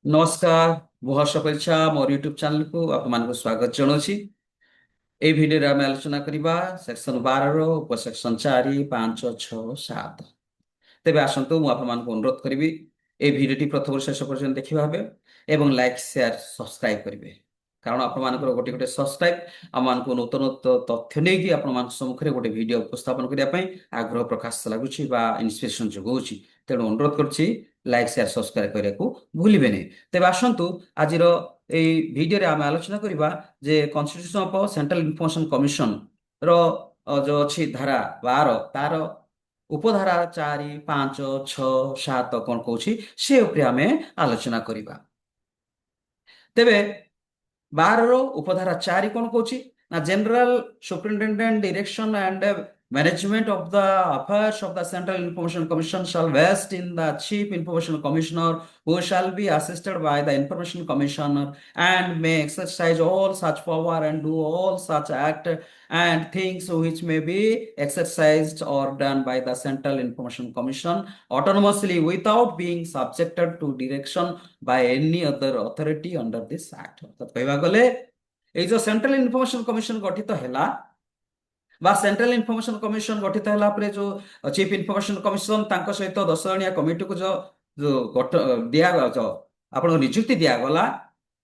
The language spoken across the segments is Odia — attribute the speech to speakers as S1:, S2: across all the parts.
S1: ନମସ୍କାର। ମୁଁ ହର୍ଷ ପରିଛା ମୋର ୟୁଟ୍ୟୁବ ଚ୍ୟାନେଲକୁ ଆପଣମାନଙ୍କୁ ସ୍ୱାଗତ ଜଣାଉଛି। এই ভিডিওରେ ଆମେ ଆଲୋଚନା କରିବା ସେକ୍ସନ 12ର ଉପସେକ୍ସନ 4, 5, 6, 7। ତେବେ ଆସନ୍ତୁ ମୁଁ ଆପଣମାନଙ୍କୁ ଅନୁରୋଧ କରିବି এই ଭିଡିଓଟି ପ୍ରଥମରୁ ଶେଷ ପର୍ଯ୍ୟନ୍ତ ଦେଖିବା ହେବେ ଏବଂ ଲାଇକ୍ ସେୟାର ସବସ୍କ୍ରାଇବ କରିବେ। କାରଣ ଆପଣମାନଙ୍କର ଗୋଟେ ଗୋଟେ ସବସ୍କ୍ରାଇବ ଆମମାନଙ୍କୁ ନୂତନ ତଥ୍ୟ ନେଇକି ଆପଣମାନଙ୍କ ସମ୍ମୁଖରେ ଗୋଟେ ଭିଡିଓ ଉପସ୍ଥାପନ କରିବା ପାଇଁ ଆଗ୍ରହ ପ୍ରକାଶ ଲାଗୁଛି ବା ଇନ୍ସପିରେସନ ଯୋଗାଉଛି। ତେଣୁ ଅନୁରୋଧ କରୁଛି ଲାଇକ୍ ସେୟାର ସବସ୍କ୍ରାଇବ କରିବାକୁ ଭୁଲିବେନି। ତେବେ ଆସନ୍ତୁ ଆଜିର এই ଭିଡିଓରେ ଆମେ ଆଲୋଚନା କରିବା ଯେ constitution of central information commission ର ଯୋଉ ଅଛି ଧାରା 12 ତାର ଉପଧାରା 4, 5, 6, 7 କଣ କହୁଛି ସେ ଉପରେ ଆମେ ଆଲୋଚନା କରିବା। ତେବେ 12ର ଉପଧାରା 4 କଣ କହୁଛି ନା general superintendent direction and management of the affairs of the central information commission shall vest in the chief information commissioner who shall be assisted by the information commissioner and may exercise all such power and do all such act and things which may be exercised or done by the central information commission autonomously without being subjected to direction by any other authority under this act। ଅର୍ଥାତ୍ କହିବାକୁ ଗଲେ ଏଇ ଯୋଉ ସେଣ୍ଟ୍ରାଲ ଇନଫର୍ମେସନ କମିଶନ ଗଠିତ ହେଲା ବା ସେଣ୍ଟ୍ରାଲ ଇନଫର୍ମେସନ କମିଶନ ଗଠିତ ହେଲା ପରେ ଯୋଉ ଚିଫ ଇନଫର୍ମେସନ କମିଶନ ତାଙ୍କ ସହିତ 10 ଜଣିଆ କମିଟିକୁ ଆପଣଙ୍କ ନିଯୁକ୍ତି ଦିଆଗଲା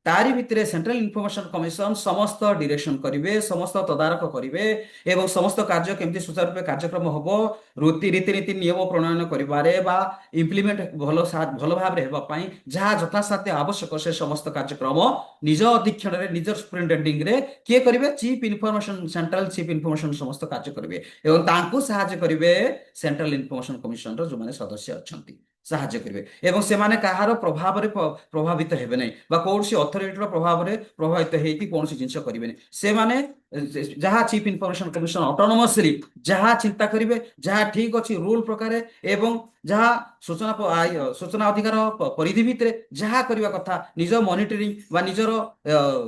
S1: ତାରି ଭିତରେ ସେଣ୍ଟ୍ରାଲ ଇନଫର୍ମେସନ କମିଶନ ସମସ୍ତ ଡିରେକ୍ସନ କରିବେ, ସମସ୍ତ ତଦାରଖ କରିବେ ଏବଂ ସମସ୍ତ କାର୍ଯ୍ୟ କେମିତି ସୁଚାରୁ ରୂପେ କାର୍ଯ୍ୟକ୍ରମ ହବ ରୀତିନୀତି ନିୟମ ପ୍ରଣୟନ କରିବାରେ ବା ଇମ୍ପ୍ଲିମେଣ୍ଟ ଭଲ ଭାବରେ ହେବା ପାଇଁ ଯାହା ଯଥାସାଧ୍ୟ ଆବଶ୍ୟକ ସେ ସମସ୍ତ କାର୍ଯ୍ୟକ୍ରମ ନିଜ ଅଧୀକ୍ଷଣରେ ନିଜ ସୁପରିନଟେଣ୍ଡିଂରେ କିଏ କରିବେ? Chief information central chief information ସମସ୍ତ କାର୍ଯ୍ୟ କରିବେ ଏବଂ ତାଙ୍କୁ ସାହାଯ୍ୟ କରିବେ ସେଣ୍ଟ୍ରାଲ ଇନଫର୍ମେସନ କମିଶନର ଯୋଉମାନେ ସଦସ୍ୟ ଅଛନ୍ତି ସାହାଯ୍ୟ କରିବେ ଏବଂ ସେମାନେ କାହାର ପ୍ରଭାବରେ ପ୍ରଭାବିତ ହେବେ ନାହିଁ ବା କୌଣସି ଅଥରିଟିର ପ୍ରଭାବରେ ପ୍ରଭାବିତ ହେଇକି କୌଣସି ଜିନିଷ କରିବେନି। ସେମାନେ ଯାହା ଚିଫ ଇନଫର୍ମେସନ କମିଶନ ଅଟୋନୋମସଲି ଯାହା ଚିନ୍ତା କରିବେ, ଯାହା ଠିକ ଅଛି ରୁଲ ପ୍ରକାରେ ଏବଂ ଯାହା ସୂଚନା ଅଧିକାର ପରିଧି ଭିତରେ ଯାହା କରିବା କଥା ନିଜ ମନିଟରିଂ ବା ନିଜର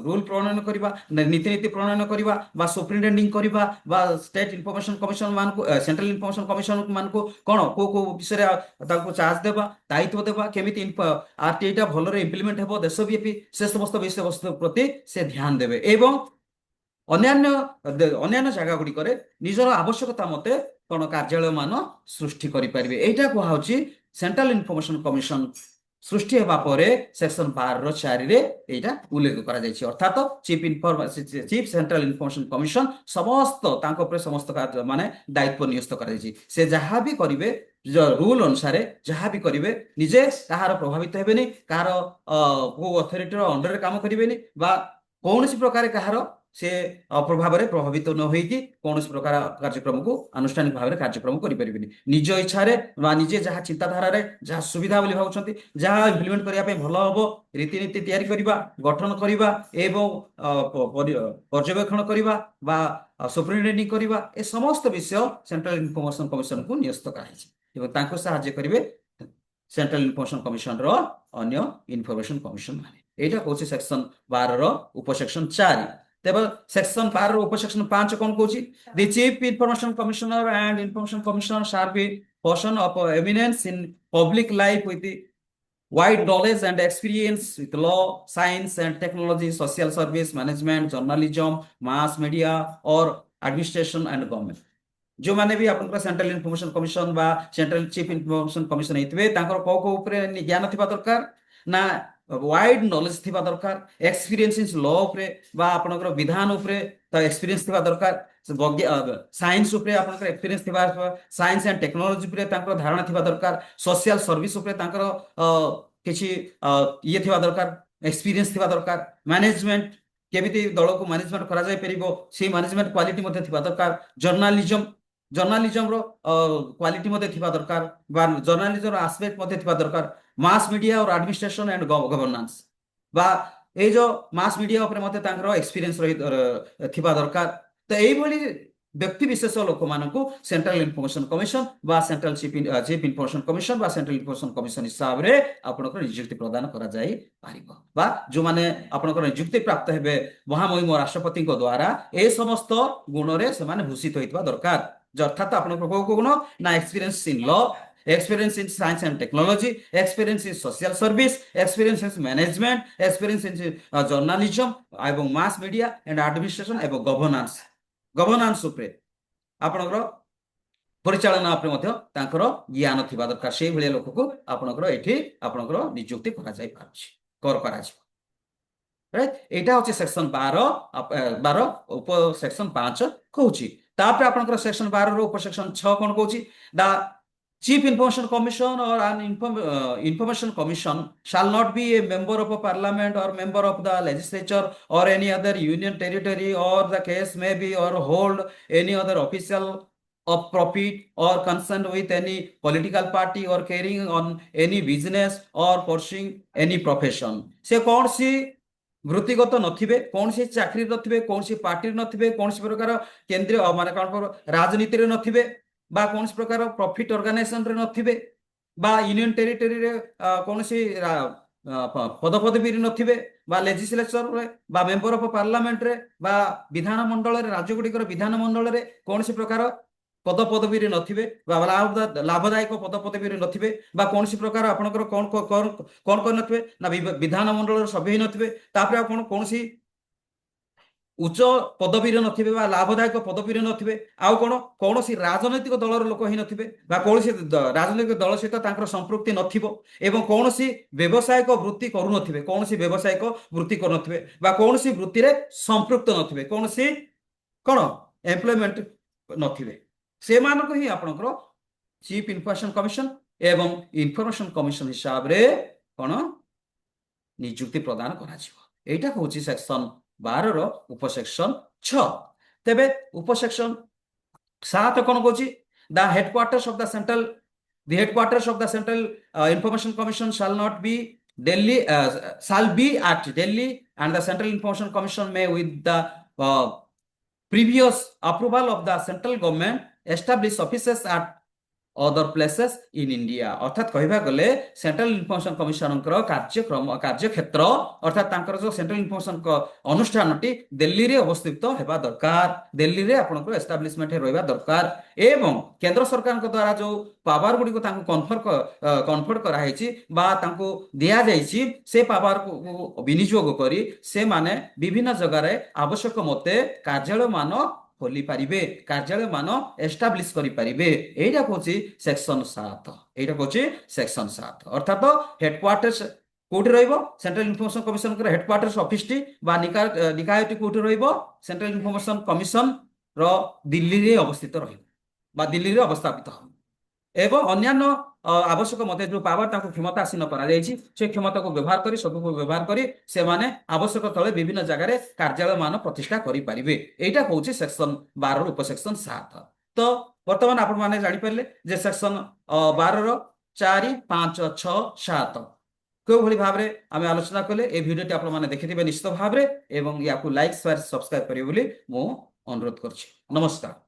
S1: ରୁଲ ପ୍ରଣୟନ କରିବା, ନୀତିନୀତି ପ୍ରଣୟନ କରିବା ବା ସୁପରିନଟେଣ୍ଡିଂ କରିବା ବା ଷ୍ଟେଟ ଇନଫର୍ମେସନ କମିଶନ ମାନଙ୍କୁ ସେଣ୍ଟ୍ରାଲ ଇନଫର୍ମେସନ କମିଶନ ମାନଙ୍କୁ କଣ କୋଉ କୋଉ ବିଷୟରେ ତାଙ୍କୁ ଚାର୍ଜ ଦେବା, ଦାୟିତ୍ୱ ଦେବା, କେମିତି ଆରଟିଆଇ ଟା ଭଲରେ ଇମ୍ପ୍ଲିମେଣ୍ଟ ହେବ ଦେଶବ୍ୟାପୀ ସେ ସମସ୍ତ ବିଷୟବସ୍ତୁ ପ୍ରତି ସେ ଧ୍ୟାନ ଦେବେ ଏବଂ ଅନ୍ୟାନ୍ୟ ଅନ୍ୟାନ୍ୟ ଜାଗା ଗୁଡ଼ିକରେ ନିଜର ଆବଶ୍ୟକତା ମତେ କଣ କାର୍ଯ୍ୟାଳୟ ମାନ ସୃଷ୍ଟି କରିପାରିବେ। ଏଇଟା କୁହାହଉଛି ସେଣ୍ଟ୍ରାଲ ଇନଫର୍ମେସନ କମିଶନ ସୃଷ୍ଟି ହେବା ପରେ ସେକ୍ସନ 12ର 4ରେ ଏଇଟା ଉଲ୍ଲେଖ କରାଯାଇଛି। ଅର୍ଥାତ ଚିଫ ସେଣ୍ଟ୍ରାଲ ଇନଫର୍ମେସନ କମିଶନ ସମସ୍ତ ତାଙ୍କ ଉପରେ ସମସ୍ତ ମାନେ ଦାୟିତ୍ୱ ନ୍ୟସ୍ତ କରାଯାଇଛି। ସେ ଯାହା ବି କରିବେ ରୁଲ ଅନୁସାରେ ଯାହା ବି କରିବେ ନିଜେ କାହାର ପ୍ରଭାବିତ ହେବେନି, କାହାର କୋଉ ଅଥରିଟିର ଅଣ୍ଡରରେ କାମ କରିବେନି ବା କୌଣସି ପ୍ରକାର କାହାର ସେ ଅପ୍ରଭାବରେ ପ୍ରଭାବିତ ନ ହୋଇକି କୌଣସି ପ୍ରକାର କାର୍ଯ୍ୟକ୍ରମକୁ ଆନୁଷ୍ଠାନିକ ଭାବରେ କାର୍ଯ୍ୟକ୍ରମ କରିପାରିବେନି। ନିଜ ଇଚ୍ଛାରେ ବା ନିଜେ ଯାହା ଚିନ୍ତାଧାରାରେ ଯାହା ସୁବିଧା ବୋଲି ଭାବୁଛନ୍ତି ଯାହା ଇମ୍ପ୍ଲିମେଣ୍ଟ କରିବା ପାଇଁ ଭଲ ହବ ରୀତିନୀତି ତିଆରି କରିବା, ଗଠନ କରିବା ଏବଂ ପର୍ଯ୍ୟବେକ୍ଷଣ କରିବା ବା ସୁପରିନଟେଣ୍ଡିଂ କରିବା ଏ ସମସ୍ତ ବିଷୟ ସେଣ୍ଟ୍ରାଲ ଇନଫର୍ମେସନ କମିଶନକୁ ନ୍ୟସ୍ତ କରାଯାଇଛି ଏବଂ ତାଙ୍କୁ ସାହାଯ୍ୟ କରିବେ ସେଣ୍ଟ୍ରାଲ ଇନଫର୍ମେସନ କମିଶନର ଅନ୍ୟ ଇନଫର୍ମେସନ କମିଶନ ମାନେ। ଏଇଟା କହୁଛି ସେକ୍ସନ 12ର ଉପସେକ୍ସନ 4। ତେବେ ସେକ୍ସନ 12ର ଉପସେକ୍ସନ 5 କଣ କହୁଛି? The chief information commissioner and information commissioner shall be person of eminence in public life with wide knowledge and experience with law, science and technology, social service, management, journalism, mass media or administration and government। ଯୋଉମାନେ ବି ଆପଣଙ୍କର ସେଣ୍ଟ୍ରାଲ ଇନଫର୍ମେସନ କମିଶନ ବା ସେଣ୍ଟ୍ରାଲ ଚିଫ ଇନଫର୍ମେସନ କମିଶନ ହେଇଥିବେ ତାଙ୍କର କୋଉ କୋଉ ଉପରେ ଜ୍ଞାନ ଥିବା ଦରକାର ନା ୱାଇଡ ନଲେଜ ଥିବା ଦରକାର, ଏକ୍ସପିରିଏନ୍ସ ଇନ୍ ଲ ଉପରେ ବା ଆପଣଙ୍କର ବିଧାନ ଉପରେ ତ ଏକ୍ସପିରିଏନ୍ସ ଥିବା ଦରକାର, ସାଇନ୍ସ ଉପରେ ଆପଣଙ୍କର ଏକ୍ସପିରିଏନ୍ସ ଥିବା, ସାଇନ୍ସ ଆଣ୍ଡ ଟେକ୍ନୋଲୋଜି ଉପରେ ତାଙ୍କର ଧାରଣା ଥିବା ଦରକାର, ସୋସିଆଲ ସର୍ଭିସ ଉପରେ ତାଙ୍କର କିଛି ଇଏ ଥିବା ଦରକାର, ଏକ୍ସପିରିଏନ୍ସ ଥିବା ଦରକାର, ମ୍ୟାନେଜମେଣ୍ଟ କେମିତି ଦଳକୁ ମ୍ୟାନେଜମେଣ୍ଟ କରାଯାଇ ପାରିବ ସେଇ ମ୍ୟାନେଜମେଣ୍ଟ କ୍ୱାଲିଟି ମଧ୍ୟ ଥିବା ଦରକାର, ଜର୍ଣ୍ଣାଲିଜମର କ୍ୱାଲିଟି ମଧ୍ୟ ଥିବା ଦରକାର ବା ଜର୍ଣ୍ଣାଲିଜମର ଆସ୍ପେକ୍ଟ ମଧ୍ୟ ଥିବା ଦରକାର, ମାସ୍ ମିଡିଆ और ଆଡମିନିଷ୍ଟ୍ରେସନ ଆଣ୍ଡ ଗଭର୍ନାନ୍ସ ବା ଏଇ ଯୋଉ ମାସ୍ ମିଡିଆ ଉପରେ ମଧ୍ୟ ତାଙ୍କର ଏକ୍ସପିରିଏନ୍ସ ଥିବା ଦରକାର। ତ ଏଇଭଳି ବ୍ୟକ୍ତି ବିଶେଷ ଲୋକମାନଙ୍କୁ ସେଣ୍ଟ୍ରାଲ ଇନଫର୍ମେସନ କମିଶନ ବା ସେଣ୍ଟ୍ରାଲ ଚିଫ ଇନଫର୍ମେସନ କମିଶନ ବା ସେଣ୍ଟ୍ରାଲ ଇନଫର୍ମେସନ କମିଶନ ହିସାବରେ ଆପଣଙ୍କର ନିଯୁକ୍ତି ପ୍ରଦାନ କରାଯାଇ ପାରିବ ବା ଯୋଉମାନେ ଆପଣଙ୍କର ନିଯୁକ୍ତି ପ୍ରାପ୍ତ ହେବେ ମହାମହିମ ରାଷ୍ଟ୍ରପତିଙ୍କ ଦ୍ଵାରା ଏ ସମସ୍ତ ଗୁଣରେ ସେମାନେ ଭୂଷିତ ହୋଇଥିବା ଦରକାର। ଅର୍ଥାତ ଆପଣଙ୍କର କୋଉ କୋଉ ଗୁଣ ନା experience in law, experience in science and technology, experience in social service, experience in management, experience in journalism এবং mass media and administration এবং governance ଉପରେ ଆପଣଙ୍କର ପରିଚାଳନା ଉପରେ ମଧ୍ୟ ତାଙ୍କର ଜ୍ଞାନ ଥିବା ଦରକାର। ସେଇଭଳିଆ ଲୋକକୁ ଆପଣଙ୍କର ଏଠି ଆପଣଙ୍କର ନିଯୁକ୍ତି କରାଯିବ। ରାଇଟ୍, ଏଇଟା ହଉଛି ସେକ୍ସନ 12 ଉପ ସେକ୍ସନ 5 କହୁଛି। ତାପରେ ଆପଣଙ୍କର ସେକ୍ସନ 12 ର ଉପସେକ୍ସନ 6 କଣ କହୁଛି? ଦ Chief Information Commission or an Information Commission shall not be a member of a parliament or member of the legislature or any other union territory or the case may be or hold any other official of profit or concerned with any political party or carrying on any business or pursuing any profession। ସେ କୌଣସି ବୃତ୍ତିଗତ ନଥିବେ, କୌଣସି ଚାକିରି ନଥିବେ, କୌଣସି ପାର୍ଟିରେ ନଥିବେ, କୌଣସି ପ୍ରକାର କେନ୍ଦ୍ରୀୟ ମାନେ କଣ ରାଜନୀତିରେ ନଥିବେ, ବା କୌଣସି ପ୍ରକାର ପ୍ରଫିଟ ଅର୍ଗାନାଇଜେସନରେ ନଥିବେ, ବା ୟୁନିୟନ ଟେରିଟୋରିରେ କୌଣସି ପଦପଦବୀରେ ନଥିବେ, ବା ଲେଜିସ୍ଲେଚରରେ ବା ମେମ୍ବର ଅଫ ପାର୍ଲାମେଣ୍ଟରେ ବା ବିଧାନ ମଣ୍ଡଳରେ, ରାଜ୍ୟ ଗୁଡ଼ିକର ବିଧାନ ମଣ୍ଡଳରେ କୌଣସି ପ୍ରକାର ପଦପଦବୀରେ ନଥିବେ, ବା ଲାଭଦାୟକ ପଦପଦବୀରେ ନଥିବେ, ବା କୌଣସି ପ୍ରକାର ଆପଣଙ୍କର କଣ କରିନଥିବେ ନା ବିଧାନ ମଣ୍ଡଳର ସଭ୍ୟ ହେଇ ନଥିବେ, ତାପରେ ଆପଣ କୌଣସି ଉଚ୍ଚ ପଦବୀରେ ନଥିବେ ବା ଲାଭଦାୟକ ପଦବୀରେ ନଥିବେ, ଆଉ କୌଣସି ରାଜନୈତିକ ଦଳର ଲୋକ ହିଁ ନଥିବେ, ବା କୌଣସି ରାଜନୈତିକ ଦଳ ସହିତ ତାଙ୍କର ସମ୍ପୃକ୍ତି ନଥିବ, ଏବଂ କୌଣସି ବ୍ୟବସାୟିକ ବୃତ୍ତି କରୁନଥିବେ, ବା କୌଣସି ବୃତ୍ତିରେ ସମ୍ପୃକ୍ତ ନଥିବେ, କୌଣସି ଏମ୍ପ୍ଲୟମେଣ୍ଟ ନଥିବେ, ସେମାନଙ୍କୁ ହିଁ ଆପଣଙ୍କର ଚିଫ ଇନଫର୍ମେସନ କମିଶନ ଏବଂ ଇନଫର୍ମେସନ କମିଶନ ହିସାବରେ ନିଯୁକ୍ତି ପ୍ରଦାନ କରାଯିବ। ଏଇଟା ହଉଛି ସେକ୍ସନ 12 ର ଉପସେକ୍ସନ 6। ତେବେ ଉପସେକ୍ସନ 7 କଣ କହୁଛି? The headquarters of the central information commission shall be at Delhi, and the central information commission may with the previous approval of the central government establish offices at other places in India। अर्थात कहबा गले सेंट्रल इन्फॉर्मेशन कमिशनर कार्यक्षेत्र अर्थात तांकर जो सेंट्रल इन्फॉर्मेशन अनुष्ठानटी दिल्ली रे अवस्थित हेबा दरकार, दिल्ली रे आपनको एस्टाब्लिशमेंट रहबा दरकार, एवं केंद्र सरकार द्वारा जो पावर गुडी को तांको कन्फर्ट करा हैछि बा तांको दिया जाइछि, से पावर को विनियोग करी से माने विभिन्न जगह रे आवश्यक मते कार्यालय मान खोली पारिबे, कार्यालय मान एस्टाब्लिश करि पारिबे। एटा कोछि सेक्शन 7। अर्थात हेडक्वार्टर्स कोठी रहइबो? सेंट्रल इन्फॉर्मेशन कमिशन कर हेडक्वार्टर्स ऑफिस टी बा निकायटी कोठी रहइबो? सेंट्रल इन्फॉर्मेशन कमिशन रो दिल्ली रे अवस्थित रहइबो बा दिल्ली रे अवस्थापित हो, एवं अन्यान्य आवश्यक मते जो पावर ताको क्षमता आसीन करा जाइछि, से क्षमता को व्यवहार करी से माने आवश्यक तले विभिन्न जगह रे कार्यालय मान प्रतिष्ठा करि पारिबे। एटा होछि सेक्शन 12 रो उपसेक्शन 7। तो वर्तमान आपण माने जानि परले जे सेक्शन 12 रो 4, 5, 6, 7 को भली भाबरे आमे आलोचना कले। ए भिडियोटी आपण माने देखिथिबे निश्चित भाबरे, एवं याकू लाइक शेयर सब्सक्राइब करियो बोली मो अनुरोध करछि। नमस्कार।